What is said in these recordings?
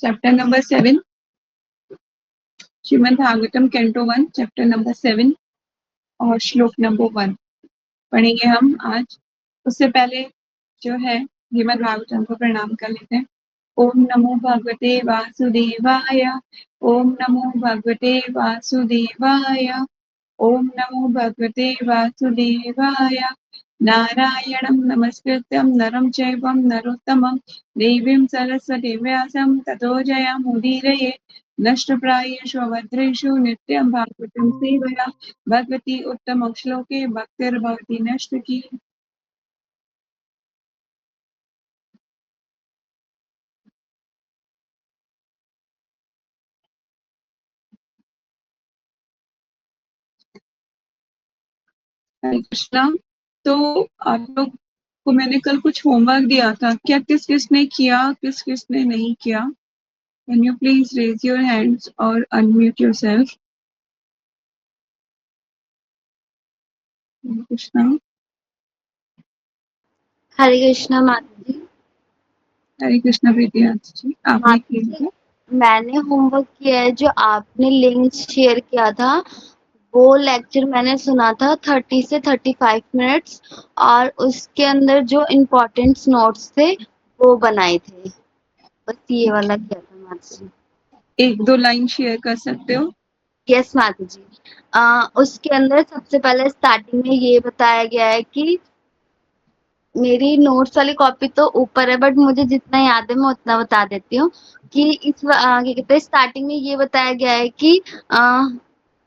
Chapter number 7, Shrimad Bhagavatam canto 1, chapter number 7 और श्लोक number 1 पढ़ेंगे हम आज। उससे पहले जो है श्रीमद् भागवतम को प्रणाम कर लेते हैं। ओम नमो भगवते वासुदेवाय, ओम नमो भगवते वासुदेवाय, ओम नमो भगवते वासुदेवाय। नारायणं नमस्कृत्यं नरं चैव नरोत्तमं देवीं सरस्वतीं व्यासं ततो जयमुदीरये। नष्टप्रायेषु भद्रेषु नित्यं भागवतं सेवया भगवती उत्तम श्लोके भक्तिर्भवति नष्ट की। हरे कृष्णा। तो आप लोग को मैंने कल कुछ होमवर्क दिया था, क्या किस किसने किया, किस किसने नहीं किया? Can you please raise your hands और अनम्यूट योरसेल्फ। कृष्णा। हरे कृष्णा माता जी। हरे कृष्णा प्रीति जी, आपने माता किया जी, था? मैंने होमवर्क किया है। जो आपने लिंक शेयर किया था वो लेक्चर मैंने सुना था 30 से 35 मिनट्स, और उसके अंदर जो इम्पोर्टेंट नोट्स थे वो बनाए थे। बस ये वाला किया था माता जी। एक दो लाइन शेयर कर सकते हो? यस माता जी। उसके अंदर सबसे पहले स्टार्टिंग में ये बताया गया है कि मेरी नोट्स वाली कॉपी तो ऊपर है, बट मुझे जितना याद है मैं उतना बता देती हूँ कि क्या कहते हैं, स्टार्टिंग में ये बताया गया है कि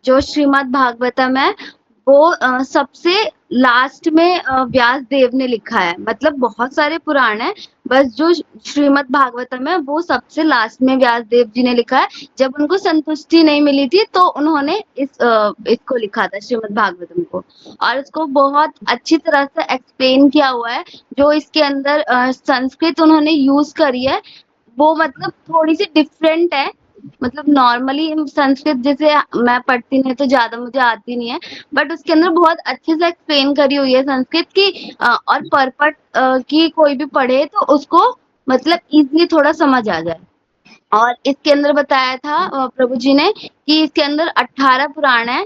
जो श्रीमद् भागवतम है वो सबसे लास्ट में व्यास देव ने लिखा है। मतलब बहुत सारे पुराण है, बस जो श्रीमद् भागवतम है वो सबसे लास्ट में व्यास देव जी ने लिखा है। जब उनको संतुष्टि नहीं मिली थी तो उन्होंने इसको लिखा था श्रीमद् भागवतम को, और उसको बहुत अच्छी तरह से एक्सप्लेन किया हुआ है। जो इसके अंदर संस्कृत उन्होंने यूज करी है वो मतलब थोड़ी सी डिफरेंट है। मतलब नॉर्मली संस्कृत जैसे मैं पढ़ती नहीं तो ज्यादा मुझे आती नहीं है, बट उसके अंदर बहुत अच्छे से एक्सप्लेन करी हुई है संस्कृत की। और परपट की कोई भी पढ़े तो उसको मतलब इजीली थोड़ा समझ आ जाए। और इसके अंदर बताया था प्रभु जी ने कि इसके अंदर 18 पुराण है।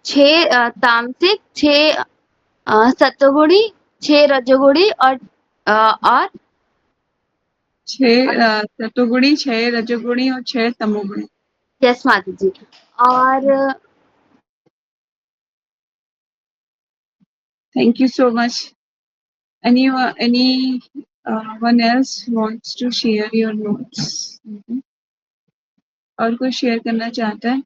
छह तामसिक, छह सतोगुणी, छह रजोगुणी और 6 सतोगुणी, 6 रजोगुणी और 6 तमोगुणी। यस माता जी। और thank you so much. any one else wants to share your notes? और कोई शेयर करना चाहता है?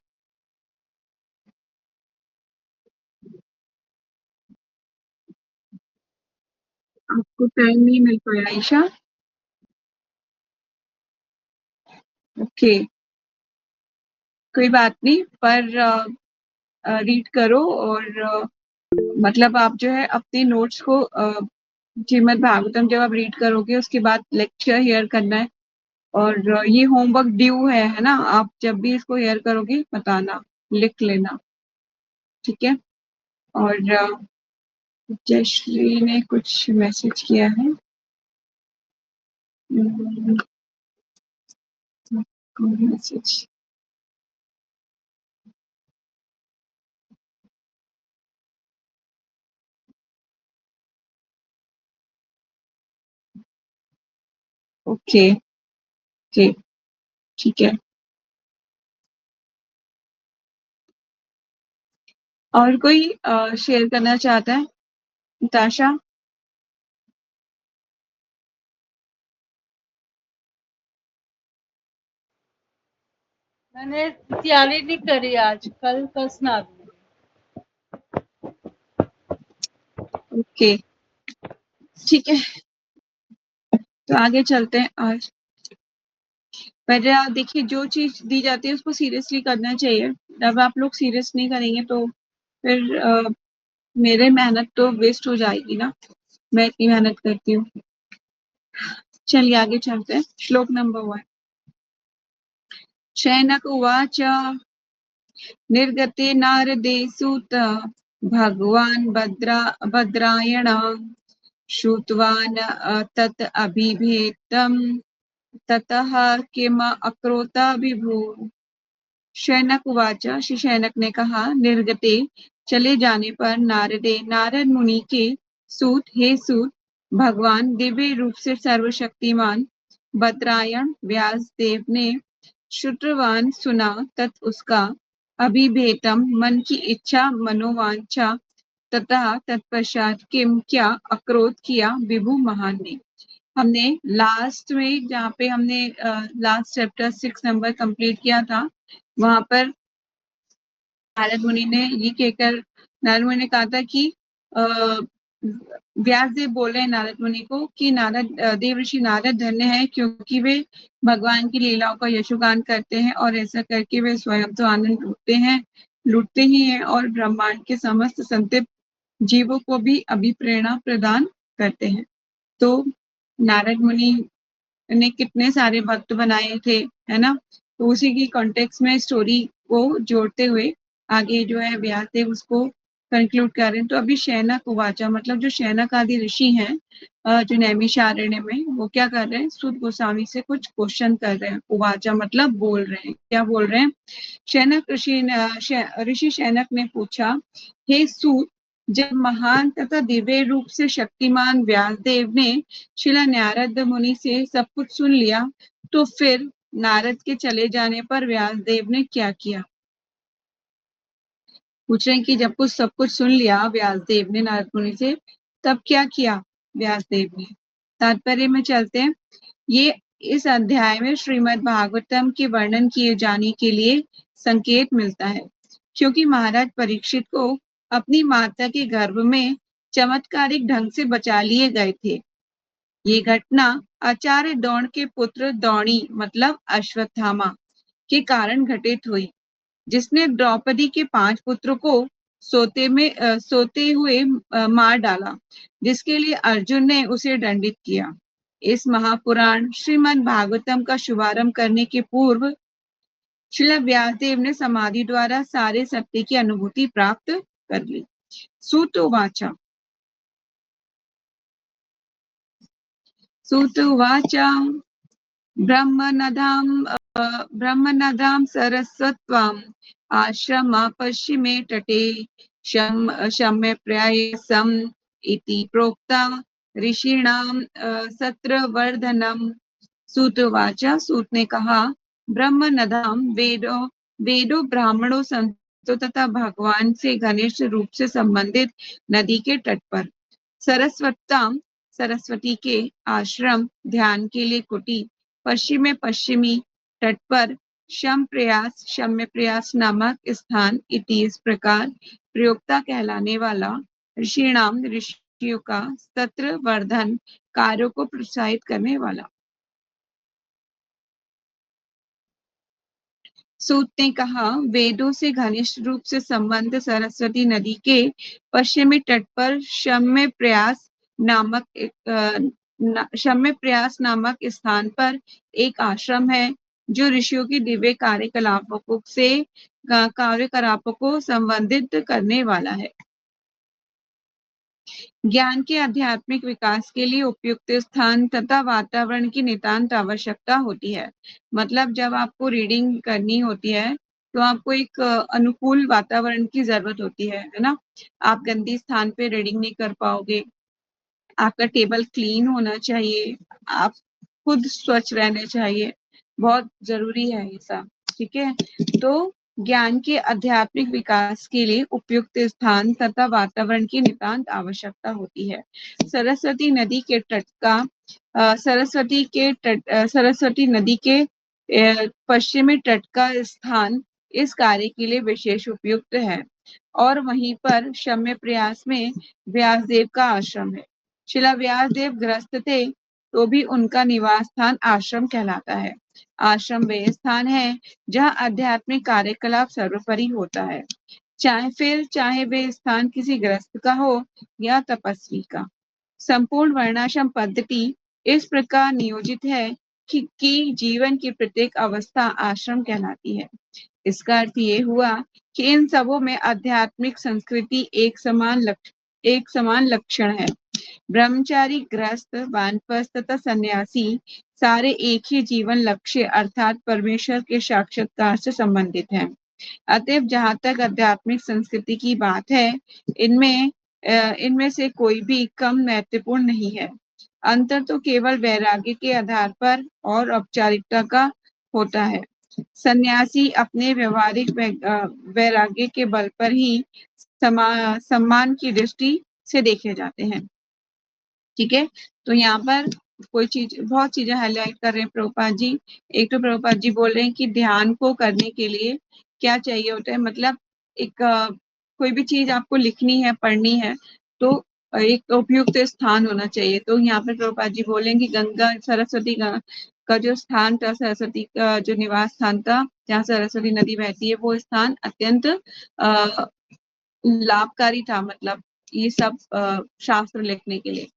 आपको टाइम नहीं मिल पाया ईशा? ओके, कोई बात नहीं, पर रीड करो और मतलब आप जो है अपने नोट्स को श्रीमद् भागवतम जब आप रीड करोगे उसके बाद लेक्चर हेयर करना है। और ये होमवर्क ड्यू है ना? आप जब भी इसको हेयर करोगे बताना, लिख लेना, ठीक है? और जयश्री ने कुछ मैसेज किया है। मैसेज ओके, ठीक है। और कोई शेयर करना चाहता है? नताशा? मैंने तैयारी नहीं करी आज, कल सुना दूंगी। ओके, ठीक है, तो आगे चलते हैं। आज पर देखिए, जो चीज दी जाती है उसको सीरियसली करना चाहिए। जब आप लोग सीरियस नहीं करेंगे तो फिर मेरे मेहनत तो वेस्ट हो जाएगी ना। मैं इतनी मेहनत करती हूँ। चलिए आगे चलते हैं। श्लोक नंबर 1। शैनक उवाच निर्गते नारदे सूत भगवान् भद्रायण श्रुतवान् तत् अभिभेदम् ततः किम अक्रोता विभु। शैनक उवाच, श्री शैनक ने कहा, निर्गते चले जाने पर नारदे नारद मुनि के सूत, हे सूत, भगवान दिव्य रूप से सर्वशक्तिमान बद्रायण व्यास देव ने श्रुतवान सुना तत् उसका अभिभेतम मन की इच्छा मनोवांछा तथा तत्पश्चात किम क्या अक्रोध किया विभु महान ने। हमने लास्ट में जहाँ पे हमने लास्ट चैप्टर 6 नंबर कंप्लीट किया था, वहां पर नारद मुनि ने ये कहकर नारद मुनि ने कहा था कि व्यास देव बोले नारद मुनि को कि नारद देव ऋषि नारद धन्य है, क्योंकि वे भगवान की लीलाओं का यशोगान करते हैं और ऐसा करके वे स्वयं तो आनंद लूटते ही हैं और ब्रह्मांड के समस्त संतिप्त जीवों को भी अभिप्रेरणा प्रदान करते हैं। तो नारद मुनि ने कितने सारे भक्त बनाए थे, है ना। तो उसी की कॉन्टेक्स्ट में स्टोरी को जोड़ते हुए आगे जो है व्यास देव उसको कंक्लूड कर रहे हैं। तो अभी शैनक उवाचा मतलब जो शैनक आदि ऋषि हैं जो नैमिषारण्य में, वो क्या कर रहे हैं, सूत गोस्वामी से कुछ क्वेश्चन कर रहे हैं। उवाचा मतलब बोल रहे हैं। क्या बोल रहे हैं? शैनक ऋषि शैनक ने पूछा, हे सूत, जब महान तथा दिव्य रूप से शक्तिमान व्यासदेव ने शिला नारद मुनि से सब कुछ सुन लिया, तो फिर नारद के चले जाने पर व्यासदेव ने क्या किया? पूछ रहे हैं कि जब कुछ सब कुछ सुन लिया व्यासदेव ने नारद मुनि से, तब क्या किया व्यासदेव ने? तात्पर्य में चलते हैं। ये इस अध्याय में श्रीमद् भागवतम के वर्णन किए जाने के लिए संकेत मिलता है, क्योंकि महाराज परीक्षित को अपनी माता के गर्भ में चमत्कारिक ढंग से बचा लिए गए थे। ये घटना आचार्य द्रोण के पुत्र द्रोणी मतलब अश्वत्थामा के कारण घटित हुई, जिसने द्रौपदी के 5 पुत्रों को सोते हुए मार डाला, जिसके लिए अर्जुन ने उसे दंडित किया। इस महापुराण श्रीमद् भागवतम का शुभारंभ करने के पूर्व श्रील व्यासदेव ने समाधि द्वारा सारे सत्य की अनुभूति प्राप्त कर ली। सूतोवाचा ब्रह्मनदां सरस्वत्वाम् आश्रम पश्चिमे तटे शम्य प्रयासम् इति प्रोक्ता ऋषीणां सत्रवर्धनम्। सूतवाचा, सूत ने कहा, ब्रह्मनदां वेदों ब्राह्मणों संतों तथा भगवान से घनिष्ठ रूप से संबंधित नदी के तट पर सरस्वत्ताम सरस्वती के आश्रम ध्यान के लिए कुटी पश्चिमी तट पर शम्य प्रयास नामक स्थान इति इस प्रकार प्रयोक्ता कहलाने वाला ऋषिणाम ऋषियों का सत्र वर्धन कार्यों को प्रोत्साहित करने वाला। सूत ने कहा, वेदों से घनिष्ठ रूप से संबंध सरस्वती नदी के पश्चिमी तट पर शम्य प्रयास नामक स्थान पर एक आश्रम है, जो ऋषियों की दिव्य कार्यकलापों को संबंधित करने वाला है। ज्ञान के आध्यात्मिक विकास के लिए उपयुक्त स्थान तथा वातावरण की नितांत आवश्यकता होती है। मतलब जब आपको रीडिंग करनी होती है तो आपको एक अनुकूल वातावरण की जरूरत होती है ना। आप गंदी स्थान पे रीडिंग नहीं कर पाओगे। आपका टेबल क्लीन होना चाहिए, आप खुद स्वच्छ रहने चाहिए, बहुत जरूरी है ये सब। ठीक है, तो ज्ञान के आध्यात्मिक विकास के लिए उपयुक्त स्थान तथा वातावरण की नितांत आवश्यकता होती है। सरस्वती नदी के पश्चिमी तट का स्थान इस कार्य के लिए विशेष उपयुक्त है और वहीं पर शम्य प्रयास में व्यासदेव का आश्रम है। शिला व्यासदेव गृहस्थ थे तो भी उनका निवास स्थान आश्रम कहलाता है। आश्रम वे स्थान है जहाँ आध्यात्मिक कार्यकलाप सर्वोपरि होता है, चाहे वे स्थान किसी गृहस्थ का हो या तपस्वी का। संपूर्ण वर्णाश्रम पद्धति इस प्रकार नियोजित है कि जीवन की प्रत्येक अवस्था आश्रम कहलाती है। इसका अर्थ ये हुआ कि इन सबों में आध्यात्मिक संस्कृति एक समान लक्षण है। ब्रह्मचारी, गृहस्थ, वानप्रस्थ तथा सन्यासी सारे एक ही जीवन लक्ष्य अर्थात परमेश्वर के साक्षात्कार से संबंधित हैं। अतएव जहाँ तक आध्यात्मिक संस्कृति की बात है, इनमें से कोई भी कम महत्वपूर्ण नहीं है। अंतर तो केवल वैराग्य के आधार पर और औपचारिकता का होता है। सन्यासी अपने व्यवहारिक वैराग्य के बल पर ही सम्मान की दृष्टि से देखे जाते हैं। ठीक है, तो यहाँ पर बहुत चीजें हाईलाइट कर रहे हैं प्रभुपाद जी। एक तो प्रभुपाद जी बोल रहे हैं कि ध्यान को करने के लिए क्या चाहिए होता है, मतलब एक कोई भी चीज आपको लिखनी है, पढ़नी है, तो एक उपयुक्त स्थान होना चाहिए। तो यहाँ पर प्रभुपाद जी बोलेंगे गंगा सरस्वती का जो स्थान था, सरस्वती का जो निवास स्थान था जहाँ सरस्वती नदी बहती है, वो स्थान अत्यंत लाभकारी था, मतलब ये सब शास्त्र लिखने के लिए।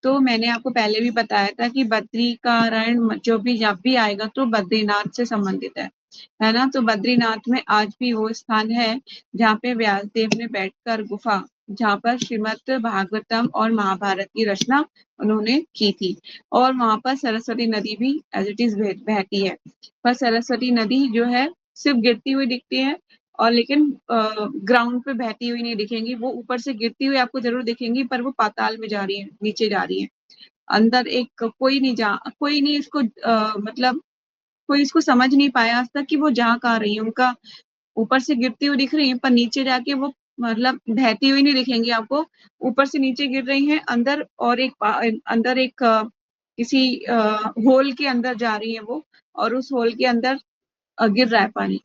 तो मैंने आपको पहले भी बताया था कि बद्री का रण जो भी जब भी आएगा तो बद्रीनाथ से संबंधित है ना। तो बद्रीनाथ में आज भी वो स्थान है जहाँ पे व्यासदेव ने बैठकर गुफा, जहाँ पर श्रीमद् भागवतम और महाभारत की रचना उन्होंने की थी, और वहां पर सरस्वती नदी भी एज इट इज बहती है। पर सरस्वती नदी जो है सिर्फ गिरती हुई दिखती है, और लेकिन ग्राउंड पे बहती हुई नहीं दिखेंगी, वो ऊपर से गिरती हुई आपको जरूर दिखेंगी, पर वो पाताल में जा रही है, नीचे जा रही है। अंदर एक कोई नहीं इसको मतलब कोई इसको समझ नहीं पाया आज तक कि वो जा कहाँ रही है। उनका ऊपर से गिरती हुई दिख रही है, पर नीचे जाके वो मतलब बहती हुई नहीं दिखेंगी आपको। ऊपर से नीचे गिर रही है अंदर, और अंदर एक किसी होल के अंदर जा रही है वो, और उस होल के अंदर गिर रहा है पानी,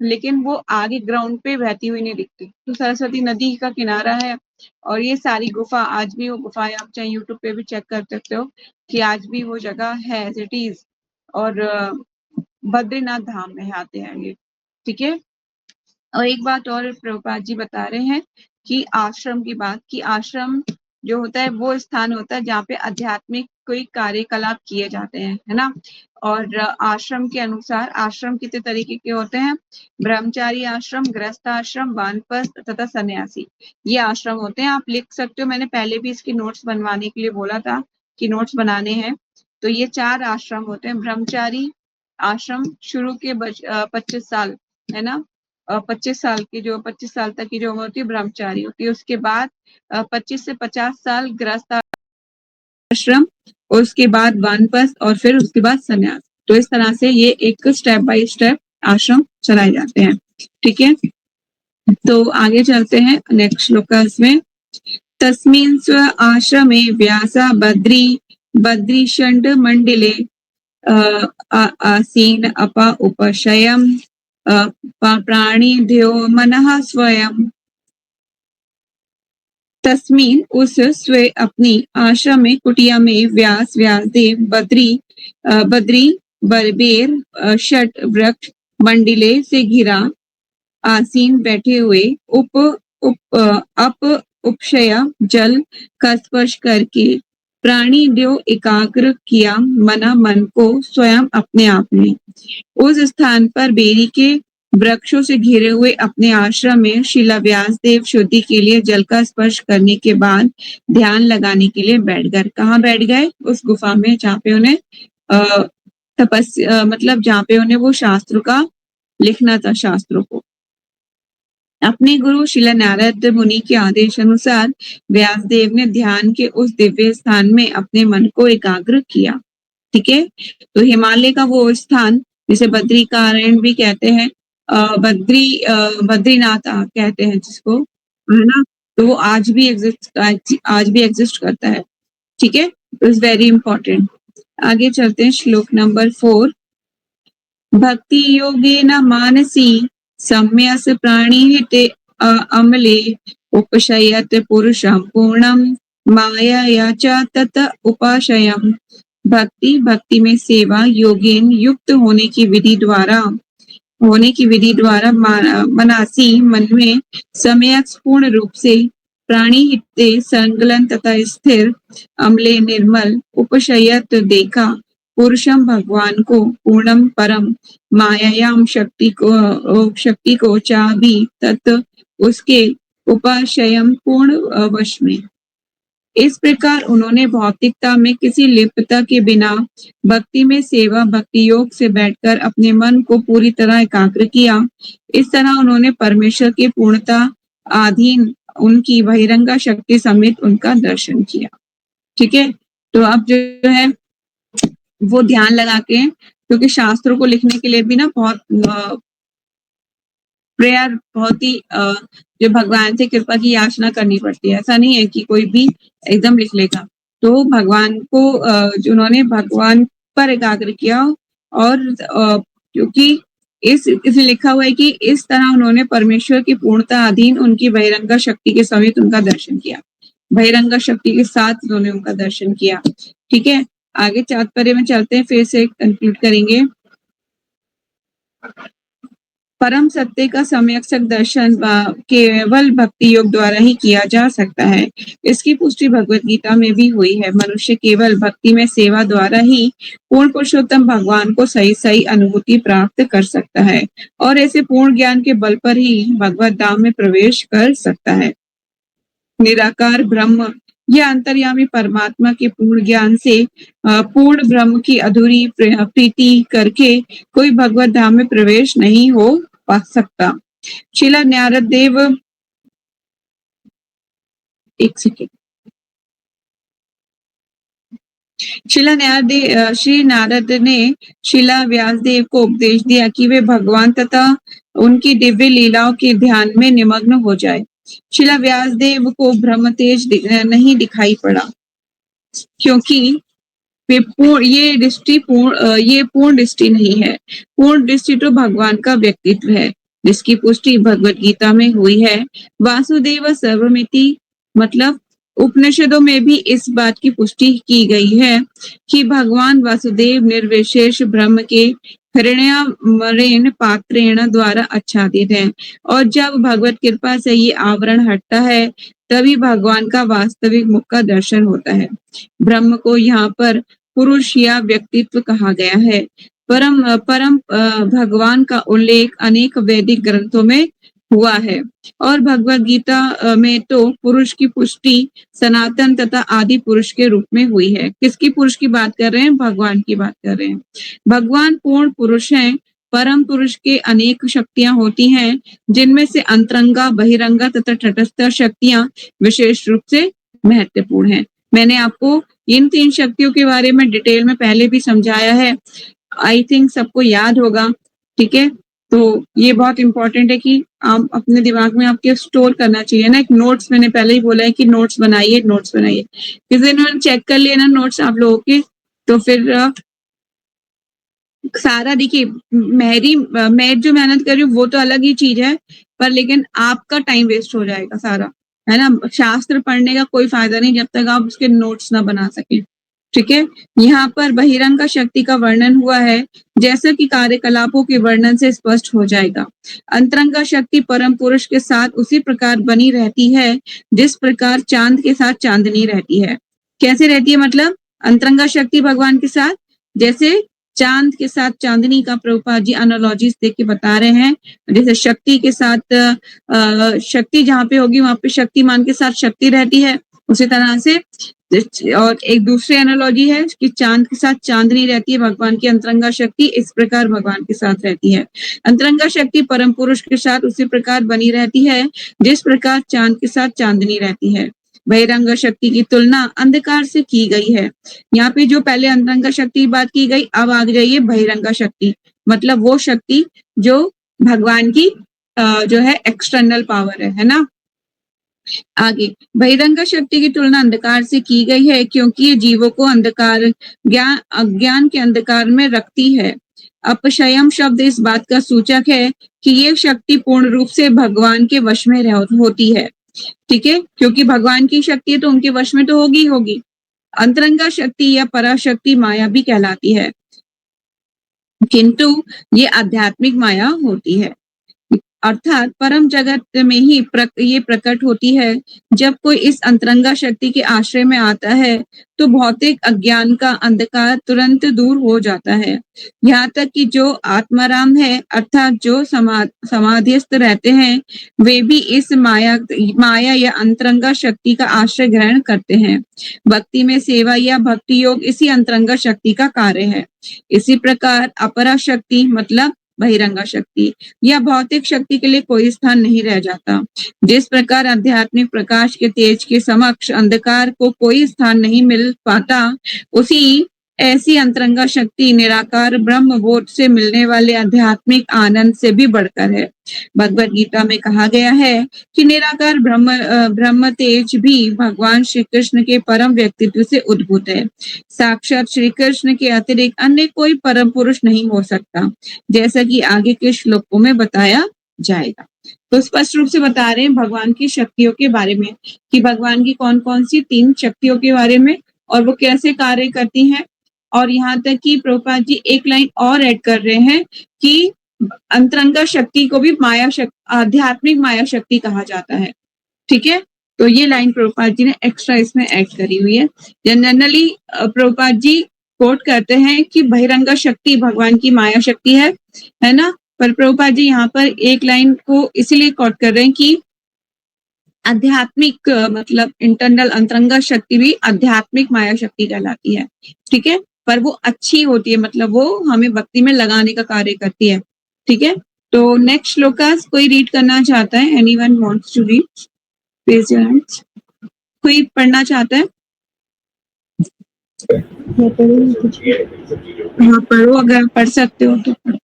लेकिन वो आगे ग्राउंड पे बहती हुई नहीं दिखती। तो सरस्वती नदी का किनारा है, और ये सारी गुफा आज भी वो गुफाएं आप चाहे यूट्यूब पे भी चेक कर सकते हो कि आज भी वो जगह है एज इट इज। और बद्रीनाथ धाम में आते हैं ये। ठीक है, और एक बात और प्रभुपाद जी बता रहे हैं कि आश्रम की बात, कि आश्रम जो होता है वो स्थान होता है जहाँ पे आध्यात्मिक कोई कार्यकलाप किए जाते हैं, है ना। और आश्रम के अनुसार आश्रम कितने तरीके के होते हैं? ब्रह्मचारी आश्रम, गृहस्थ आश्रम, वानप्रस्थ तथा सन्यासी, ये आश्रम होते हैं। आप लिख सकते हो, मैंने पहले भी इसके नोट्स बनवाने के लिए बोला था कि नोट्स बनाने हैं। तो ये 4 आश्रम होते हैं। ब्रह्मचारी आश्रम शुरू के 25 साल, है ना, 25 साल की जो 25 साल तक की जो उम्र होती है ब्रह्मचारी होती है। उसके बाद 25 से 50 साल गृहस्थ आश्रम, और उसके बाद वानप्रस्थ, और फिर उसके बाद संन्यास। तो इस तरह से ये एक स्टेप बाय स्टेप आश्रम चलाए जाते हैं। ठीक है, तो आगे चलते हैं नेक्स्ट श्लोकास में। तस्मिन् स्व आश्रमे व्यासा बद्री षण्ड मंडिले आसीन अपा उपशयम् प्राणिध्यो मनः स्वयं। तस्मीन उस स्वे अपनी आश्रम में कुटिया में व्यासदेव बद्री बरबेर षट वृक्ष मंडिले से घिरा आसीन बैठे हुए उपशय जल का स्पर्श करके प्राणी देव एकाग्र किया मन को स्वयं अपने आप में। उस स्थान पर बेरी के वृक्षों से घिरे हुए अपने आश्रम में शिला व्यासदेव शुद्धि के लिए जल का स्पर्श करने के बाद ध्यान लगाने के लिए बैठ गए। कहाँ बैठ गए? उस गुफा में जहाँ पे उन्हें तपस्या मतलब जहाँ पे उन्हें वो शास्त्रों का लिखना था, शास्त्रों को। अपने गुरु शिला नारद मुनि के आदेश अनुसार व्यासदेव ने ध्यान के उस दिव्य स्थान में अपने मन को एकाग्र किया। ठीक है, तो हिमालय का वो स्थान जिसे बद्री का अरण्य भी कहते हैं, बद्रीनाथ कहते हैं जिसको, है ना, तो वो आज भी एग्जिस्ट करता है। ठीक है, तो इट्स वेरी इंपॉर्टेंट। आगे चलते हैं श्लोक नंबर 4। भक्ति योगेन मानसी सम्यस प्राणिहिते अमले उपशयत पुरुषं पूर्णं मायया च तत उपाशयम्। भक्ति में सेवा योगेन युक्त होने की विधि द्वारा मनासी मन में सम्यक पूर्ण रूप से प्राणिहिते संकलन तथा स्थिर अमले निर्मल उपशयत देखा पुरुषम भगवान को पूर्णम परम मायायाम शक्ति को चाबी तत् उसके उपाशयम पूर्ण वश में। इस प्रकार उन्होंने भौतिकता में किसी लिप्तता के बिना भक्ति में सेवा भक्ति योग से बैठकर अपने मन को पूरी तरह एकाग्र किया। इस तरह उन्होंने परमेश्वर की पूर्णता अधीन उनकी बहिरंगा शक्ति समेत उनका दर्शन किया। ठीक है, तो अब जो है वो ध्यान लगा के, क्योंकि शास्त्रों को लिखने के लिए भी ना बहुत प्रेयर, बहुत ही जो भगवान से कृपा की याचना करनी पड़ती है। ऐसा नहीं है कि कोई भी एकदम लिख लेगा। तो भगवान को जो उन्होंने भगवान पर एकाग्र किया, और क्योंकि इसमें लिखा हुआ है कि इस तरह उन्होंने परमेश्वर की पूर्णता अधीन उनकी बहिरंगा शक्ति के समेत उनका दर्शन किया। बहिरंगा शक्ति के साथ उन्होंने उनका दर्शन किया। ठीक है, आगे तात्पर्य में चलते हैं, फिर से कंक्लूड करेंगे। परम सत्य का सम्यक दर्शन केवल भक्ति योग द्वारा ही किया जा सकता है। इसकी पुष्टि भगवत गीता में भी हुई है। मनुष्य केवल भक्ति में सेवा द्वारा ही पूर्ण पुरुषोत्तम भगवान को सही सही अनुभूति प्राप्त कर सकता है, और ऐसे पूर्ण ज्ञान के बल पर ही भगवत धाम में प्रवेश कर सकता है। निराकार ब्रह्म या अंतर्यामी परमात्मा के पूर्ण ज्ञान से पूर्ण ब्रह्म की अधूरी प्रीति करके कोई भगवत धाम में प्रवेश नहीं हो पा सकता। श्रीला नारद देव, एक सेकेंड, श्री नारद ने श्रीला व्यासदेव को उपदेश दिया कि वे भगवान तथा उनकी दिव्य लीलाओं के ध्यान में निमग्न हो जाए। श्रीला व्यासदेव को ब्रह्म तेज नहीं दिखाई पड़ा, क्योंकि ये पूर्ण दृष्टि नहीं है। पूर्ण दृष्टि तो भगवान का व्यक्तित्व है, जिसकी पुष्टि भगवत गीता में हुई है। वासुदेव सर्वमिति, मतलब उपनिषदों में भी इस बात की पुष्टि की गई है कि भगवान वासुदेव निर्विशेष ब्रह्म के हिरण्यमयेन पात्रेण द्वारा आच्छादित है, और जब भगवत कृपा से ये आवरण हटता है तभी भगवान का वास्तविक मुख का दर्शन होता है। ब्रह्म को यहाँ पर पुरुष या व्यक्तित्व कहा गया है। परम भगवान का उल्लेख अनेक वैदिक ग्रंथों में हुआ है, और भगवत गीता में तो पुरुष की पुष्टि सनातन तथा आदि पुरुष के रूप में हुई है। किसकी पुरुष की बात कर रहे हैं? भगवान की बात कर रहे हैं। भगवान पूर्ण पुरुष हैं। परम पुरुष के अनेक शक्तियां होती हैं, जिनमें से अंतरंगा, बहिरंगा तथा तटस्थ शक्तियां विशेष रूप से महत्वपूर्ण हैं। मैंने आपको इन 3 शक्तियों के बारे में डिटेल में पहले भी समझाया है। आई थिंक सबको याद होगा। ठीक है, तो ये बहुत इंपॉर्टेंट है कि आप अपने दिमाग में आपके स्टोर करना चाहिए ना। एक नोट्स, मैंने पहले ही बोला है कि नोट्स बनाइए, नोट्स बनाइए। किसी दिन चेक कर लिए ना नोट्स आप लोगों के, तो फिर सारा देखिए, मैं जो मेहनत कर रही हूँ वो तो अलग ही चीज है, पर लेकिन आपका टाइम वेस्ट हो जाएगा सारा, है ना। शास्त्र पढ़ने का कोई फायदा नहीं जब तक आप उसके नोट्स ना बना सके। ठीक है, यहाँ पर बहिरंगा शक्ति का वर्णन हुआ है, जैसा कि कार्यकलापों के वर्णन से स्पष्ट हो जाएगा। अंतरंगा शक्ति परम पुरुष के साथ उसी प्रकार बनी रहती है जिस प्रकार चांद के साथ चांदनी रहती है। कैसे रहती है? मतलब अंतरंगा शक्ति भगवान के साथ जैसे चांद के साथ चांदनी का प्रभुपाद जी एनालॉजीज देख के बता रहे हैं। जैसे शक्ति के साथ शक्ति जहाँ पे होगी वहां पे शक्तिमान के साथ शक्ति रहती है, उसी तरह से। और एक दूसरी एनालॉजी है कि चांद के साथ चांदनी रहती है, भगवान की अंतरंगा शक्ति इस प्रकार भगवान के साथ रहती है। अंतरंगा शक्ति परम पुरुष के साथ उसी प्रकार बनी रहती है जिस प्रकार चांद के साथ चांदनी रहती है। बहिरंगा शक्ति की तुलना अंधकार से की गई है। यहाँ पे जो पहले अंतरंगा शक्ति की बात की गई, अब आ जाइए बहिरंगा शक्ति, मतलब वो शक्ति जो भगवान की जो है एक्सटर्नल पावर है ना। आगे, बहिरंगा शक्ति की तुलना अंधकार से की गई है क्योंकि ये जीवों को अंधकार अज्ञान के अंधकार में रखती है। अपशयम शब्द इस बात का सूचक है कि ये शक्ति पूर्ण रूप से भगवान के वश में होती है। ठीक है, क्योंकि भगवान की शक्ति तो उनके वश में तो होगी। अंतरंगा शक्ति या पराशक्ति माया भी कहलाती है, किंतु ये आध्यात्मिक माया होती है। अर्थात परम जगत में ही ये प्रकट होती है। जब कोई इस अंतरंगा शक्ति के आश्रय में आता है तो भौतिक अज्ञान का अंधकार तुरंत दूर हो जाता है। यहाँ तक कि जो आत्माराम है अर्थात जो समाधिस्थ रहते हैं वे भी इस माया या अंतरंगा शक्ति का आश्रय ग्रहण करते हैं। भक्ति में सेवा या भक्ति योग इसी अंतरंगा शक्ति का कार्य है। इसी प्रकार अपरा शक्ति मतलब बहिरंगा शक्ति या भौतिक शक्ति के लिए कोई स्थान नहीं रह जाता। जिस प्रकार आध्यात्मिक प्रकाश के तेज के समक्ष अंधकार को कोई स्थान नहीं मिल पाता, उसी ऐसी अंतरंगा शक्ति निराकार ब्रह्म बोध से मिलने वाले आध्यात्मिक आनंद से भी बढ़कर है। भगवद गीता में कहा गया है कि निराकार ब्रह्म तेज भी भगवान श्री कृष्ण के परम व्यक्तित्व से उद्भूत है। साक्षात श्री कृष्ण के अतिरिक्त अन्य कोई परम पुरुष नहीं हो सकता, जैसा कि आगे के श्लोकों में बताया जाएगा। तो स्पष्ट रूप से बता रहे हैं भगवान की शक्तियों के बारे में कि भगवान की कौन कौन सी 3 शक्तियों के बारे में और वो कैसे कार्य करती हैं। और यहाँ तक कि प्रभुपाद जी एक लाइन और ऐड कर रहे हैं कि अंतरंगा शक्ति को भी आध्यात्मिक माया शक्ति कहा जाता है। ठीक है, तो ये लाइन प्रभुपाद जी ने एक्स्ट्रा इसमें ऐड करी हुई है। जनरली प्रभुपाद जी कोट करते हैं कि बहिरंगा शक्ति भगवान की माया शक्ति है ना, पर प्रभुपाद जी यहाँ पर एक लाइन को इसीलिए कोट कर रहे हैं कि आध्यात्मिक मतलब इंटरनल अंतरंगा शक्ति भी आध्यात्मिक माया शक्ति कहलाती है। ठीक है, पर वो अच्छी होती है, मतलब वो हमें भक्ति में लगाने का कार्य करती है। ठीक है, तो नेक्स्ट श्लोकास कोई रीड करना चाहता है? Anyone wants to read? Raise your hands. कोई पढ़ना चाहता है? हाँ पढ़ो, अगर पढ़ सकते हो तो पढ़ो।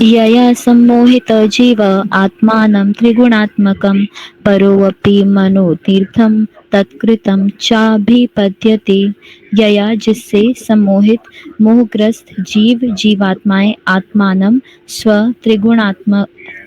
यया सम्मोहित जीव आत्मानं त्रिगुणात्मकं परोऽपि मनोतीर्थं तत्कृतं चाभिपद्यते। यया जिससे सम्मोहित मोहग्रस्त जीव जीवात्माएं आत्मानं स्व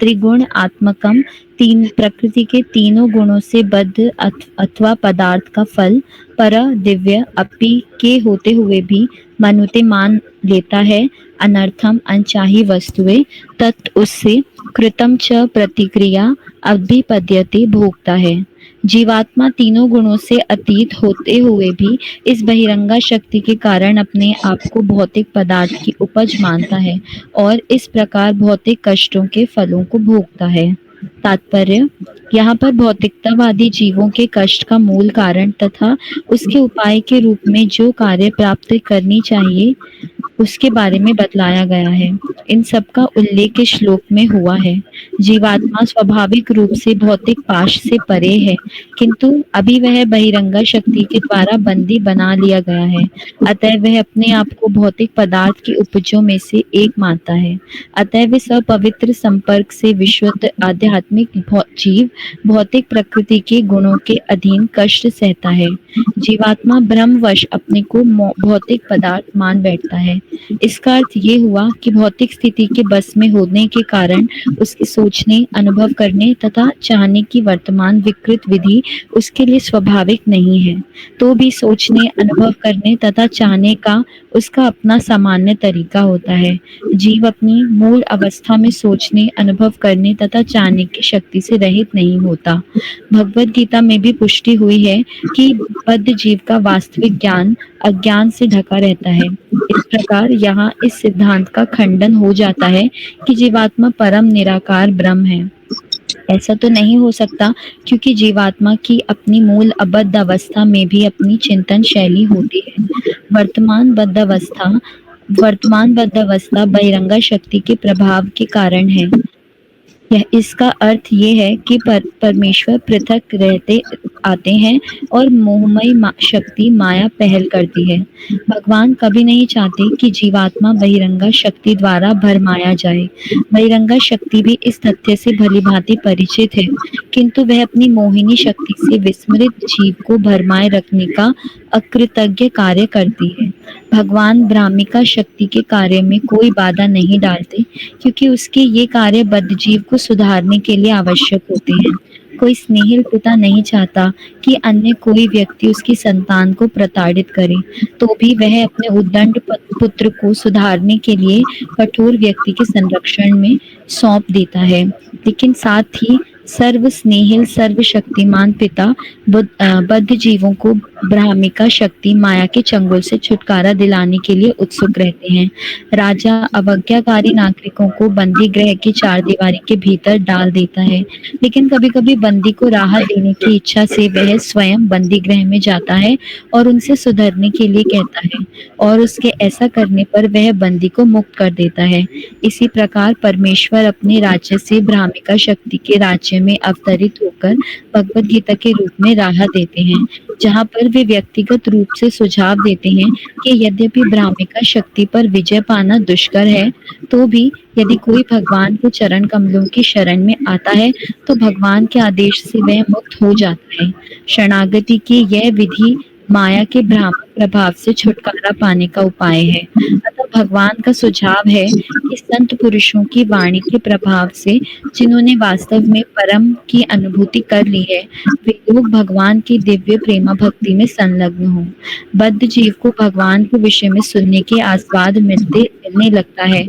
त्रिगुणात्मकम 3 प्रकृति के तीनों गुणों से बद्ध अथवा पदार्थ का फल पर दिव्य अपि के होते हुए भी मनुते मान लेता है अनर्थम अनचाही वस्तुएं तत् उससे कृतम च प्रतिक्रिया अभिपद्यते भोगता है। जीवात्मा तीनों गुणों से अतीत होते हुए भी इस बहिरंगा शक्ति के कारण अपने आप को भौतिक पदार्थ की उपज मानता है और इस प्रकार भौतिक कष्टों के फलों को भोगता है। तात्पर्य, यहाँ पर भौतिकतावादी जीवों के कष्ट का मूल कारण तथा उसके उपाय के रूप में जो कार्य प्राप्त करनी चाहिए उसके बारे में बतलाया गया है। इन सब का उल्लेख इस श्लोक में हुआ है। जीवात्मा स्वाभाविक रूप से भौतिक पाश से परे है, किंतु अभी वह बहिरंगा शक्ति के द्वारा बंदी बना लिया गया है, अतः वह अपने आप को भौतिक पदार्थ की उपजों में से एक मानता है। अतः वह सपवित्र संपर्क से विश्वत आध्यात्मिक जीव भौतिक प्रकृति के गुणों के अधीन कष्ट सहता है। जीवात्मा भ्रमवश अपने को भौतिक पदार्थ मान बैठता है। इसका अर्थ ये हुआ कि भौतिक स्थिति के बस में होने के कारण उसके सोचने, अनुभव करने तथा चाहने की वर्तमान विकृत विधि उसके लिए स्वाभाविक नहीं है। तो भी सोचने, अनुभव करने तथा चाहने का उसका अपना सामान्य तरीका होता है। जीव अपनी मूल अवस्था में सोचने, अनुभव करने तथा चाहने की शक्ति से रहित नहीं होता। भगवद गीता में भी पुष्टि हुई है कि बद्ध जीव का वास्तविक ज्ञान अज्ञान से ढका रहता है। इस प्रकार यहाँ इस सिद्धांत का खंडन हो जाता है कि जीवात्मा परम निराकार ब्रह्म है। ऐसा तो नहीं हो सकता, क्योंकि जीवात्मा की अपनी मूल अबद्ध अवस्था में भी अपनी चिंतन शैली होती है। वर्तमान बद्ध अवस्था बहिरंगा शक्ति के प्रभाव के कारण है। इसका अर्थ ये है कि परमेश्वर पृथक रहते आते हैं और मोहमयी शक्ति माया पहल करती है। भगवान कभी नहीं चाहते कि जीवात्मा बहिरंगा शक्ति द्वारा भरमाया जाए। बहिरंगा शक्ति भी इस तथ्य से भलीभांति परिचित है, किंतु वह अपनी मोहिनी शक्ति से विस्मृत जीव को भरमाए रखने का अकृतज्ञ कार्य करती है। भगवान ब्राह्मिका शक्ति के कार्य में कोई बाधा नहीं डालते, क्योंकि उसके ये कार्य बद्ध जीव को सुधारने के लिए आवश्यक होते हैं। कोई स्नेहिल पिता नहीं चाहता कि अन्य कोई व्यक्ति उसकी संतान को प्रताड़ित करे, तो भी वह अपने उद्दंड पुत्र को सुधारने के लिए कठोर व्यक्ति के संरक्षण में सौंप देता है। लेकिन साथ ही सर्व स्नेहिल सर्वशक्तिमान पिता बद्ध जीवों को भ्रामिका शक्ति माया के चंगुल से छुटकारा दिलाने के लिए उत्सुक रहते हैं। राजा अवज्ञाकारी नागरिकों को बंदी गृह की चारदीवारी के भीतर डाल देता है, लेकिन कभी-कभी बंदी को राहत देने की इच्छा से वह स्वयं बंदी गृह में जाता है और उनसे सुधरने के लिए कहता है, और उसके ऐसा करने पर वह बंदी को मुक्त कर देता है। इसी प्रकार परमेश्वर अपने राज्य से भ्रामिका शक्ति के राज्य में अवतरित होकर भगवद गीता के रूप में राह देते हैं, जहाँ पर वे व्यक्तिगत रूप से सुझाव देते हैं कि यद्यपि भ्रामिका शक्ति पर विजय पाना दुष्कर है, तो भी यदि कोई भगवान के चरण कमलों की शरण में आता है तो भगवान के आदेश से वह मुक्त हो जाता है। शरणागति की यह विधि माया के भ्रामक प्रभाव से छुटकारा पाने का उपाय है। अतः भगवान का सुझाव है कि संत पुरुषों की वाणी के प्रभाव से जिन्होंने वास्तव में परम की अनुभूति कर ली है, वे लोग भगवान की दिव्य प्रेमा भक्ति में संलग्न हों। बद्ध जीव को भगवान के विषय में सुनने के आस्वाद मिलने लगता है,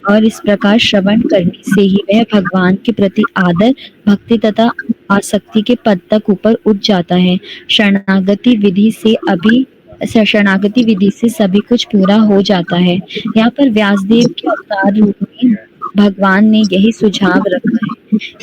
और इस प्रकार श्रवण करने से ही वह भगवान के प्रति आदर, भक्ति तथा आसक्ति के पद तक ऊपर उठ जाता है। शरणागति विधि से सभी कुछ पूरा हो जाता है। यहाँ पर व्यासदेव के अवतार रूप में भगवान ने यही सुझाव रखा है।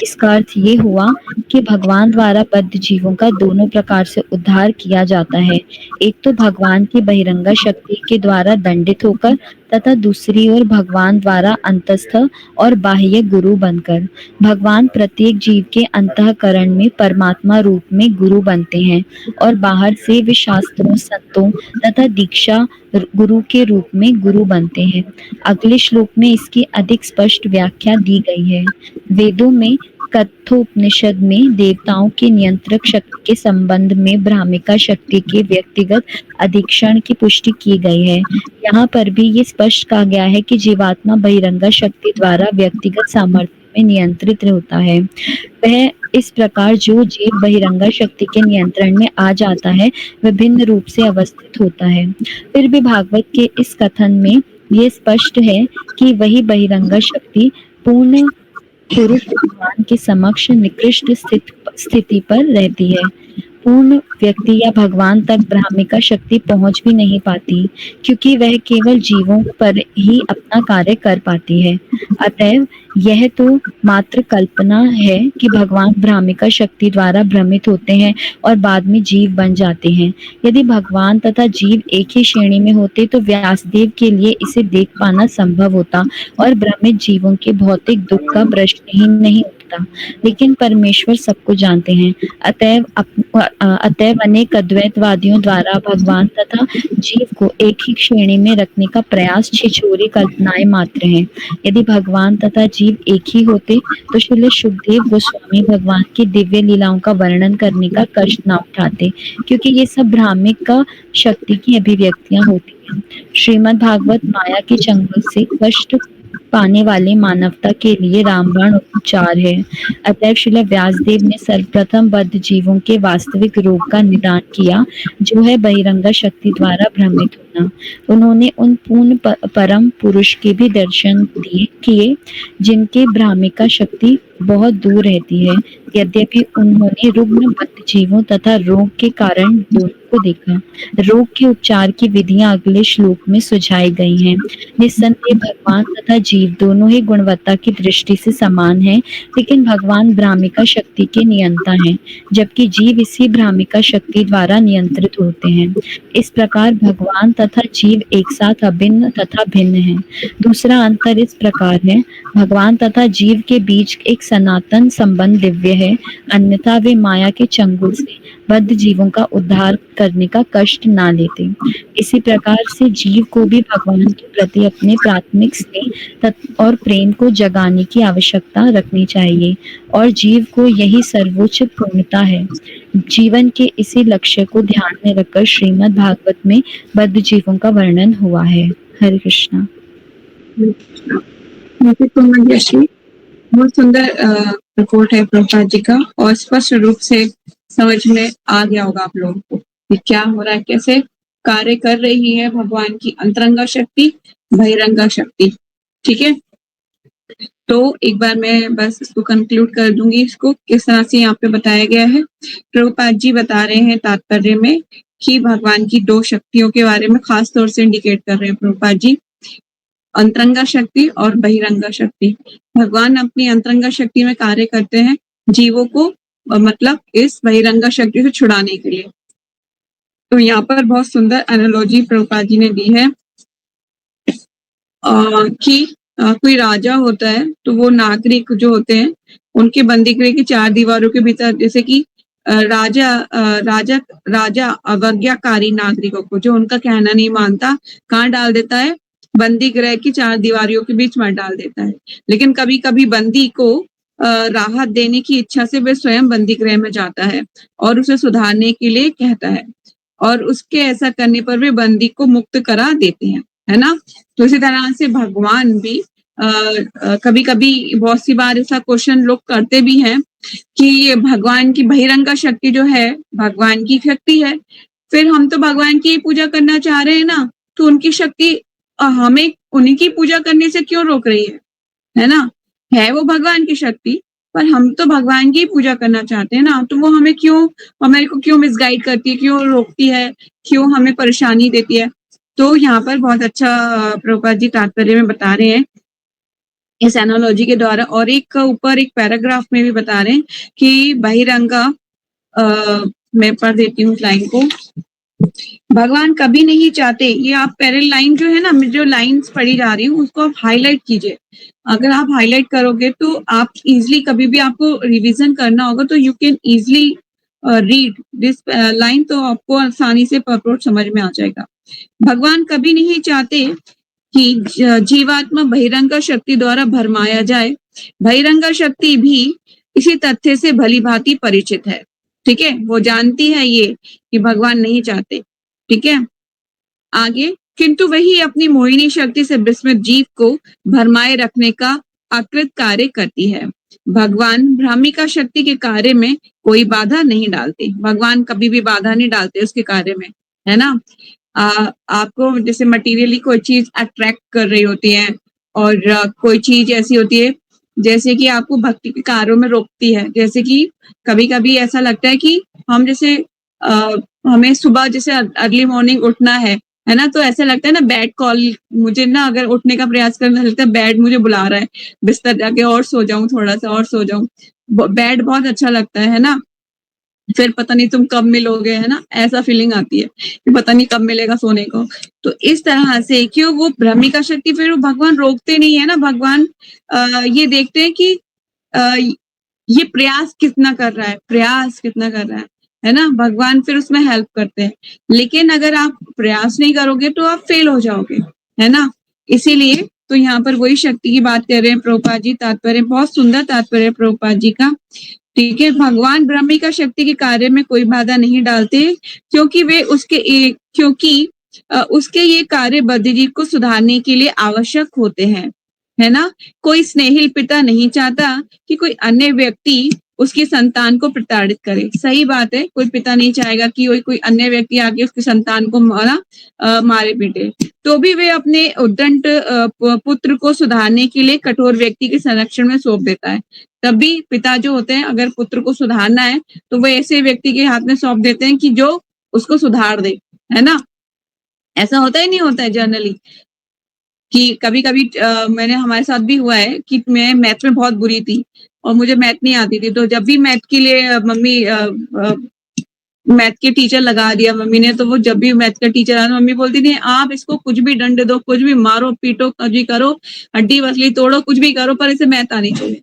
इसका अर्थ ये हुआ कि भगवान द्वारा बद्ध जीवों का दोनों प्रकार से उद्धार किया जाता है, एक तो भगवान की बहिरंगा शक्ति के द्वारा दंडित होकर, तथा दूसरी ओर भगवान द्वारा अंतस्थ और बाह्य गुरु बनकर। भगवान प्रत्येक जीव के अंतःकरण में परमात्मा रूप में गुरु बनते हैं और बाहर से वे शास्त्रों, संतों तथा दीक्षा गुरु के रूप में गुरु बनते हैं। अगले श्लोक में इसकी अधिक स्पष्ट व्याख्या दी गई है। वेदों में कठोपनिषद में देवताओं के नियंत्रक शक्ति के संबंध में भ्रामिका शक्ति के व्यक्तिगत अधिक्षण की पुष्टि की गई है। यहाँ पर भी ये स्पष्ट कहा गया है कि जीवात्मा बहिरंगा शक्ति द्वारा व्यक्तिगत सामर्थ्य में नियंत्रित होता है। वह इस प्रकार जो जीव बहिरंगा शक्ति के नियंत्रण में आ जाता है, वह भिन्न रूप से अवस्थित होता है। फिर भी भागवत के इस कथन में ये स्पष्ट है कि वही बहिरंगा शक्ति पूर्ण पुरुष भगवान के समक्ष निकृष्ट स्थिति पर रहती है। पूर्ण व्यक्ति या भगवान तक भ्रामिका शक्ति पहुंच भी नहीं पाती, क्योंकि वह केवल जीवों पर ही अपना कार्य कर पाती है। अतएव यह तो मात्र कल्पना है कि भगवान भ्रामिका शक्ति द्वारा भ्रमित होते हैं और बाद में जीव बन जाते हैं। यदि भगवान तथा जीव एक ही श्रेणी में होते तो व्यासदेव के लिए इसे देख पाना संभव होता और भ्रमित जीवों के भौतिक दुख का प्रश्न ही नहीं उठता। लेकिन परमेश्वर सबको जानते हैं। अतएव अनेक अद्वैतवादियों द्वारा भगवान तथा जीव को एक ही श्रेणी में रखने का प्रयास छिछोरी कल्पनाएं मात्र हैं। यदि भगवान तथा जीव एक ही होते तो श्रील सुखदेव गोस्वामी भगवान की दिव्य लीलाओं का वर्णन करने का कष्ट न उठाते, क्योंकि ये सब भ्रामिक का शक्ति की अभिव्यक्तियां होती हैं। श्रीमद् भागवत माया के चंगुल से कष्ट पाने वाले मानवता के लिए रामबाण उपचार है। अतएव श्रील व्यासदेव ने सर्वप्रथम बद्ध जीवों के वास्तविक रोग का निदान किया, जो है बहिरंगा शक्ति द्वारा भ्रमित होना। उन्होंने उन पूर्ण परम पुरुष के भी दर्शन किए जिनके भ्रामिका शक्ति बहुत दूर रहती है। यद्यपि उन्होंने रुग्ण बद्ध जीवों तथा रोग के कारण दोनों को देखा। रोग के उपचार की विधियां अगले श्लोक में सुझाई गई हैं। निस्संदेह भगवान तथा जीव दोनों ही गुणवत्ता की दृष्टि से समान हैं, लेकिन भगवान भ्रामिका शक्ति के नियंता हैं, जबकि जीव इसी भ्रामिका शक्ति द्वारा नियंत्रित होते हैं। इस प्रकार भगवान तथा जीव एक साथ अभिन्न तथा भिन्न हैं। दूसरा अंतर इस प्रकार है, भगवान तथा जीव के बीच एक सनातन संबंध दिव्य है, अन्यथा वे माया के चंगुल से बद्ध जीवों का उद्धार करने का कष्ट ना लेते। इसी प्रकार से जीव को भी भगवान के प्रति अपने प्राथमिक स्नेह और प्रेम को जगाने की आवश्यकता रखनी चाहिए, और जीव को यही सर्वोच्च पूर्णता है। जीवन के इसी लक्ष्य को ध्यान में रखकर श्रीमद् भागवत में बद्ध जीवों का वर्णन हुआ है। हरे कृष्णा। बहुत सुंदर रिपोर्ट है प्रभुपाद जी का, और स्पष्ट रूप से समझ में आ गया होगा आप लोगों को कि क्या हो रहा है, कैसे कार्य कर रही है भगवान की अंतरंगा शक्ति, बहिरंगा शक्ति। ठीक है, तो एक बार मैं बस इसको कंक्लूड कर दूंगी, इसको किस तरह से यहाँ पे बताया गया है। प्रभुपाद जी बता रहे हैं तात्पर्य में कि भगवान की दो शक्तियों के बारे में खास तौर से इंडिकेट कर रहे हैं प्रभुपाद जी, अंतरंगा शक्ति और बहिरंगा शक्ति। भगवान अपनी अंतरंगा शक्ति में कार्य करते हैं जीवों को मतलब इस बहिरंगा शक्ति से छुड़ाने के लिए। तो यहाँ पर बहुत सुंदर एनालॉजी प्रभुपाद जी ने दी है कि कोई राजा होता है तो वो नागरिक जो होते हैं उनके बंदी गृह की चार दीवारों के भीतर, जैसे कि राजा अवज्ञाकारी नागरिकों को जो उनका कहना नहीं मानता कहाँ डाल देता है, बंदी गृह की चार दीवारियों के बीच में डाल देता है। लेकिन कभी कभी बंदी को राहत देने की इच्छा से वे स्वयं बंदी गृह में जाता है और उसे सुधारने के लिए कहता है, और उसके ऐसा करने पर वे बंदी को मुक्त करा देते हैं, है ना। तो इसी तरह से भगवान भी कभी कभी बहुत सी बार ऐसा क्वेश्चन लोग करते भी हैं कि ये भगवान की बहिरंगा शक्ति जो है भगवान की शक्ति है, फिर हम तो भगवान की पूजा करना चाह रहे हैं ना, तो उनकी शक्ति हमें उन्हीं की पूजा करने से क्यों रोक रही है ना। है वो भगवान की शक्ति, पर हम तो भगवान की पूजा करना चाहते हैं ना, तो वो हमें को क्यों मिसगाइड करती है, क्यों रोकती है, क्यों हमें परेशानी देती है। तो यहाँ पर बहुत अच्छा प्रभुपाद जी तात्पर्य में बता रहे हैं इस एनालॉजी के द्वारा, और एक ऊपर एक पैराग्राफ में भी बता रहे हैं कि बहिरंगा, मैं पढ़ देती हूँ लाइन को। भगवान कभी नहीं चाहते, ये आप पैरेलल लाइन जो है ना, जो लाइंस पढ़ी जा रही हूँ उसको आप हाईलाइट कीजिए। अगर आप हाईलाइट करोगे तो आप इजिली, कभी भी आपको रिवीजन करना होगा तो you can easily read this line, तो आपको आसानी से पर्पस समझ में आ जाएगा। भगवान कभी नहीं चाहते कि जीवात्मा बहिरंगा शक्ति द्वारा भरमाया जाए। बहिरंगा शक्ति भी इसी तथ्य से भली भांति परिचित है। ठीक है, वो जानती है ये कि भगवान नहीं चाहते। ठीक है, आगे, किंतु वही अपनी मोहिनी शक्ति से विस्मित जीव को भरमाए रखने का अकृत कार्य करती है। भगवान भ्रामिका शक्ति के कार्य में कोई बाधा नहीं डालते। भगवान कभी भी बाधा नहीं डालते उसके कार्य में, है ना। आपको जैसे मटेरियली कोई चीज अट्रैक्ट कर रही होती है, और कोई चीज ऐसी होती है जैसे कि आपको भक्ति के कार्यों में रोकती है। जैसे कि कभी कभी ऐसा लगता है कि हम जैसे हमें सुबह जैसे अर्ली मॉर्निंग उठना है ना, तो ऐसा लगता है ना बैड कॉल, मुझे ना अगर उठने का प्रयास करना लगता है बैड मुझे बुला रहा है, बिस्तर जाके और सो जाऊं, थोड़ा सा और सो जाऊं। बैड बहुत अच्छा लगता है ना, फिर पता नहीं तुम कब मिलोगे, है ना, ऐसा फीलिंग आती है कि पता नहीं कब मिलेगा सोने को। तो इस तरह से क्यों वो भ्रमिका शक्ति, फिर वो भगवान रोकते नहीं है ना। भगवान ये देखते हैं कि ये प्रयास कितना कर रहा है ना। भगवान फिर उसमें हेल्प करते हैं। लेकिन अगर आप प्रयास नहीं करोगे तो आप फेल हो जाओगे, है ना। इसीलिए तो यहाँ पर वही शक्ति की बात कर रहे हैं प्रभुपाद जी। तात्पर्य बहुत सुंदर तात्पर्य प्रभुपाद जी का। ठीक है, भगवान ब्रह्मिका शक्ति के कार्य में कोई बाधा नहीं डालते, क्योंकि उसके ये कार्य बद्धजीव को सुधारने के लिए आवश्यक होते हैं, है ना। कोई स्नेहिल पिता नहीं चाहता कि कोई अन्य व्यक्ति उसकी संतान को प्रताड़ित करे। सही बात है, कोई पिता नहीं चाहेगा कि कोई अन्य व्यक्ति आके उसकी संतान को मारे पीटे। तो भी वे अपने उद्दंड पुत्र को सुधारने के लिए कठोर व्यक्ति के संरक्षण में सौंप देता है। तब भी पिता जो होते हैं, अगर पुत्र को सुधारना है तो वो ऐसे व्यक्ति के हाथ में सौंप देते हैं कि जो उसको सुधार दे, है ना। ऐसा होता ही नहीं होता है जनरली कि कभी कभी मैंने हमारे साथ भी हुआ है कि मैं मैथ में बहुत बुरी थी और मुझे मैथ नहीं आती थी, तो जब भी मैथ के लिए मम्मी मैथ के टीचर लगा दिया मम्मी ने, तो वो जब भी मैथ का टीचर आया मम्मी बोलती थी आप इसको कुछ भी दंड दो, कुछ भी मारो पीटो, कुछ भी करो, हड्डी वसली तोड़ो, कुछ भी करो, पर इसे मैथ आनी चाहिए।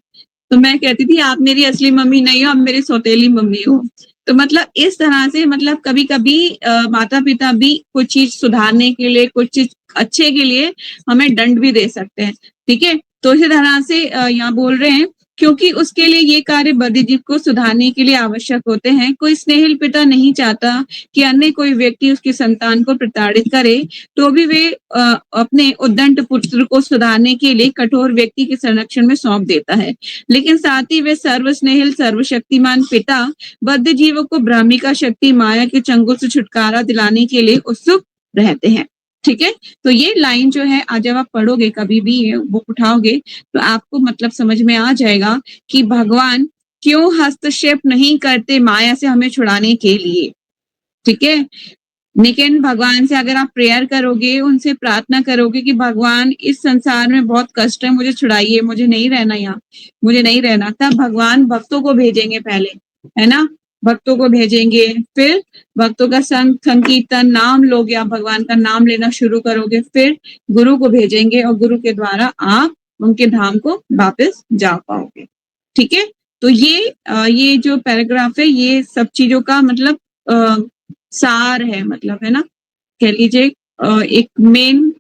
तो मैं कहती थी आप मेरी असली मम्मी नहीं हो, आप मेरी सौतेली मम्मी हो। तो मतलब इस तरह से मतलब कभी कभी माता पिता भी कुछ चीज सुधारने के लिए, कुछ चीज अच्छे के लिए हमें दंड भी दे सकते हैं। ठीक है, तो इसी तरह से यहाँ बोल रहे हैं क्योंकि उसके लिए ये कार्य बद्धजीव को सुधारने के लिए आवश्यक होते हैं। कोई स्नेहिल पिता नहीं चाहता कि अन्य कोई व्यक्ति उसकी संतान को प्रताड़ित करे, तो भी वे अपने उद्दंड पुत्र को सुधारने के लिए कठोर व्यक्ति के संरक्षण में सौंप देता है। लेकिन साथ ही वे सर्वस्नेहिल सर्वशक्तिमान पिता बद्धजीवों को ब्राह्मिका शक्ति माया के चंगुल से छुटकारा दिलाने के लिए उत्सुक रहते हैं। ठीक है, तो ये लाइन जो है आज जब आप पढ़ोगे, कभी भी ये बुक उठाओगे, तो आपको मतलब समझ में आ जाएगा कि भगवान क्यों हस्तक्षेप नहीं करते माया से हमें छुड़ाने के लिए। ठीक है, लेकिन भगवान से अगर आप प्रेयर करोगे, उनसे प्रार्थना करोगे कि भगवान इस संसार में बहुत कष्ट है, मुझे छुड़ाइए, मुझे नहीं रहना यहाँ, मुझे नहीं रहना, तब भगवान भक्तों को भेजेंगे पहले, है ना, भक्तों को भेजेंगे, फिर भक्तों का संकीर्तन, नाम लोगे, आप भगवान का नाम लेना शुरू करोगे, फिर गुरु को भेजेंगे और गुरु के द्वारा आप उनके धाम को वापस जा पाओगे। ठीक है, तो ये जो पैराग्राफ है, ये सब चीजों का मतलब सार है, मतलब, है ना, कह लीजिए एक मेन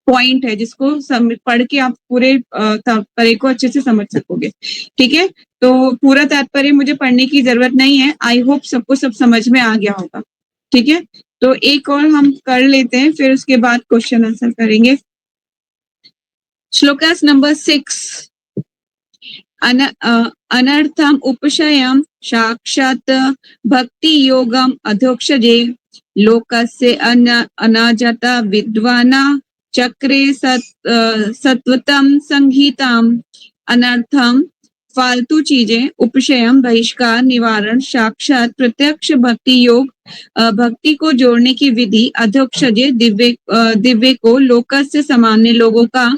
पॉइंट है जिसको पढ़ के आप पूरे तात्पर्य को अच्छे से समझ सकोगे। ठीक है, तो पूरा तात्पर्य मुझे पढ़ने की जरूरत नहीं है, आई होप सबको सब समझ में आ गया होगा। ठीक है, तो एक और हम कर लेते हैं, फिर उसके बाद क्वेश्चन आंसर करेंगे। श्लोकास नंबर 6। अनर्थम उपशयम साक्षात भक्ति योगम अधोक्षजे लोकस्य अनाजता विद्वाना चक्रे सत्वतम संहिताम। अनर्थम फालतू चीजें, उपशयम बहिष्कार, निवारण, साक्षात प्रत्यक्ष भक्ति योग, भक्ति को जोड़ने की विधि, अधोक्षजे दिव्य को, लोकस्य सामान्य लोगों का,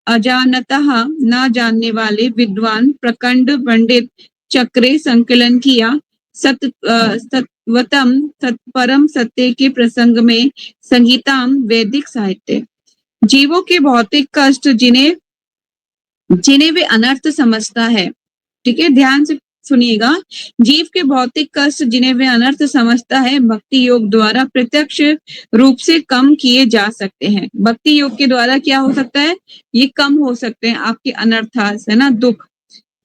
अजानतः न जानने वाले, विद्वान प्रकांड पंडित, चक्रे संकलन किया, सत्वतम परम सत्य के प्रसंग में, संगीताम वैदिक साहित्य। जीवों के भौतिक कष्ट जिन्हें वे अनर्थ समझता है, ठीक है, ध्यान से सुनिएगा, जीव के भौतिक कष्ट जिन्हें वे अनर्थ समझता है, भक्ति योग द्वारा प्रत्यक्ष रूप से कम किए जा सकते हैं। भक्ति योग के द्वारा क्या हो सकता है, ये कम हो सकते हैं आपके अनर्थास, है ना, दुख,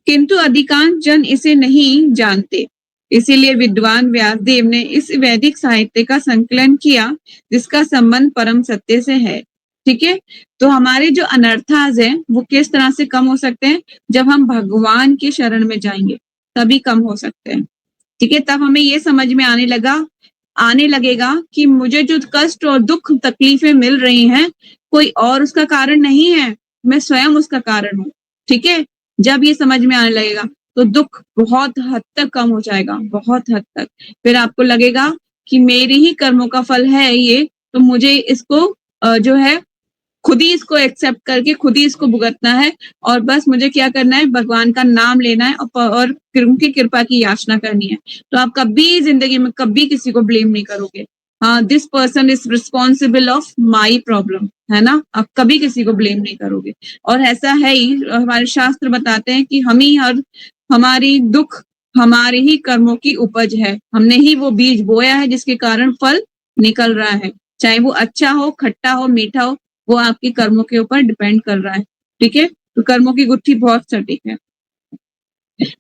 किंतु अधिकांश जन इसे नहीं जानते। इसीलिए विद्वान व्यासदेव ने इस वैदिक साहित्य का संकलन किया जिसका संबंध परम सत्य से है। ठीक है, तो हमारे जो अनर्थास हैं वो किस तरह से कम हो सकते हैं, जब हम भगवान के शरण में जाएंगे तभी कम हो सकते हैं। ठीक है, तब हमें ये समझ में आने लगेगा कि मुझे जो कष्ट और दुख तकलीफें मिल रही हैं, कोई और उसका कारण नहीं है, मैं स्वयं उसका कारण हूँ। ठीक है, जब ये समझ में आने लगेगा तो दुख बहुत हद तक कम हो जाएगा, बहुत हद तक। फिर आपको लगेगा कि मेरे ही कर्मों का फल है ये, तो मुझे इसको जो है खुद ही इसको एक्सेप्ट करके खुद ही इसको भुगतना है, और बस मुझे क्या करना है, भगवान का नाम लेना है और उनकी कृपा की याचना करनी है। तो आप कभी जिंदगी में कभी किसी को ब्लेम नहीं करोगे, हाँ, this person is responsible of my problem, है ना, आप कभी किसी को ब्लेम नहीं करोगे। और ऐसा है ही, हमारे शास्त्र बताते हैं कि हमारी दुख हमारे ही कर्मों की उपज है, हमने ही वो बीज बोया है जिसके कारण फल निकल रहा है, चाहे वो अच्छा हो, खट्टा हो, मीठा हो, वो आपके कर्मों के ऊपर डिपेंड कर रहा है। ठीक है, तो कर्मों की गुत्थी बहुत सटीक है।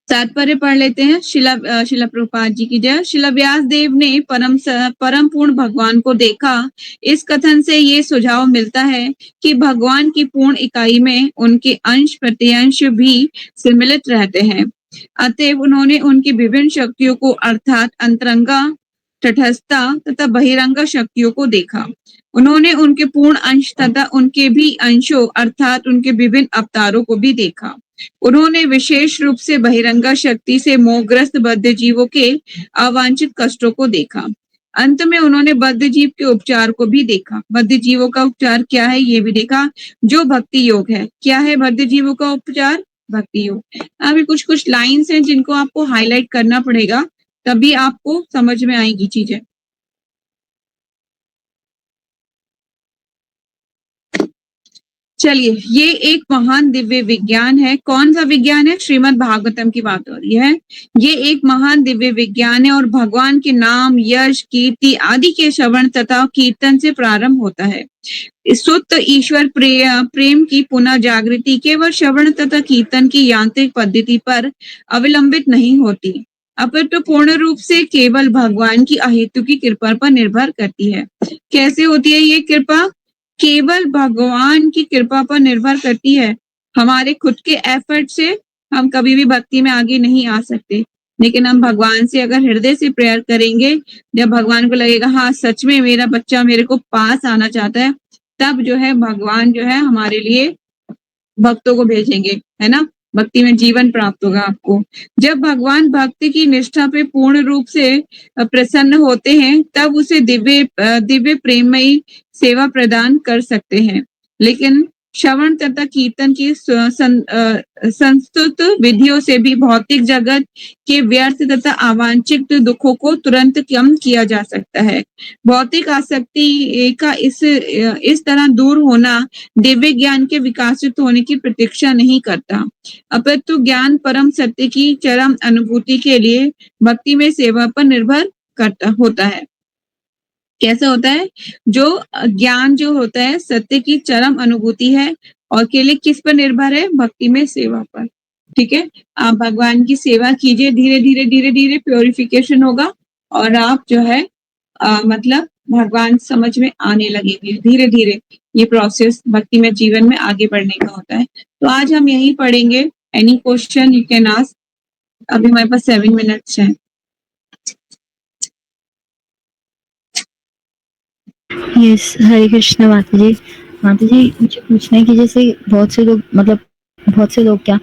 तात्पर्य पढ़ लेते हैं। शिला प्रभुपाद जी की जय। शिला व्यास देव ने परम पूर्ण भगवान को देखा। इस कथन से ये सुझाव मिलता है कि भगवान की पूर्ण इकाई में उनके अंश प्रत्यंश भी सम्मिलित रहते हैं। अतएव उन्होंने उनकी विभिन्न शक्तियों को, अर्थात अंतरंगा, तटस्थता तथा बहिरंगा शक्तियों को देखा। उन्होंने उनके पूर्ण अंश तथा उनके भी अंशों, अर्थात उनके विभिन्न अवतारों को भी देखा। उन्होंने विशेष रूप से बहिरंगा शक्ति से मोहग्रस्त बद्ध जीवों के अवांछित कष्टों को देखा। अंत में उन्होंने बद्ध जीव के उपचार को भी देखा। बद्ध जीवों का उपचार क्या है ये भी देखा, जो भक्ति योग है। क्या है बद्ध जीवों का उपचार? भक्ति योग। अभी कुछ लाइन्स हैं जिनको आपको हाईलाइट करना पड़ेगा, तभी आपको समझ में आएगी चीजें। चलिए, ये एक महान दिव्य विज्ञान है। कौन सा विज्ञान है? श्रीमद् भागवतम की बात हो रही है। ये एक महान दिव्य विज्ञान है और भगवान के नाम, यश, कीर्ति आदि के श्रवण तथा कीर्तन से प्रारंभ होता है। शुद्ध ईश्वर प्रेम की पुनः जागृति केवल श्रवण तथा कीर्तन की यांत्रिक पद्धति पर अवलंबित नहीं होती, अपितु पूर्ण रूप से केवल भगवान की अहेतु की कृपा पर निर्भर करती है। कैसे होती है ये कृपा? केवल भगवान की कृपा पर निर्भर करती है। हमारे खुद के एफर्ट से हम कभी भी भक्ति में आगे नहीं आ सकते, लेकिन हम भगवान से अगर हृदय से प्रेयर करेंगे, जब भगवान को लगेगा हाँ सच में मेरा बच्चा मेरे को पास आना चाहता है, तब जो है भगवान जो है हमारे लिए भक्तों को भेजेंगे, है ना। भक्ति में जीवन प्राप्त होगा आपको। जब भगवान भक्ति की निष्ठा पे पूर्ण रूप से प्रसन्न होते हैं, तब उसे दिव्य प्रेममयी सेवा प्रदान कर सकते हैं। लेकिन श्रवण तथा कीर्तन की संस्तुत विधियों से भी भौतिक जगत के व्यर्थ तथा अवांछित दुखों को तुरंत कम किया जा सकता है। भौतिक आसक्ति का इस तरह दूर होना दिव्य ज्ञान के विकसित होने की प्रतीक्षा नहीं करता, अपितु ज्ञान परम सत्य की चरम अनुभूति के लिए भक्ति में सेवा पर निर्भर होता है। कैसा होता है? जो ज्ञान जो होता है सत्य की चरम अनुभूति है और के लिए किस पर निर्भर है? भक्ति में सेवा पर। ठीक है, आप भगवान की सेवा कीजिए, धीरे धीरे प्योरिफिकेशन होगा और आप जो है मतलब भगवान समझ में आने लगेंगे। धीरे धीरे ये प्रोसेस भक्ति में जीवन में आगे बढ़ने का होता है। तो आज हम यही पढ़ेंगे। Any question you can ask. अभी हमारे पास 7 मिनट्स हैं। यस, हरे कृष्ण माता जी। माता जी मुझे पूछना है कि जैसे बहुत से लोग क्या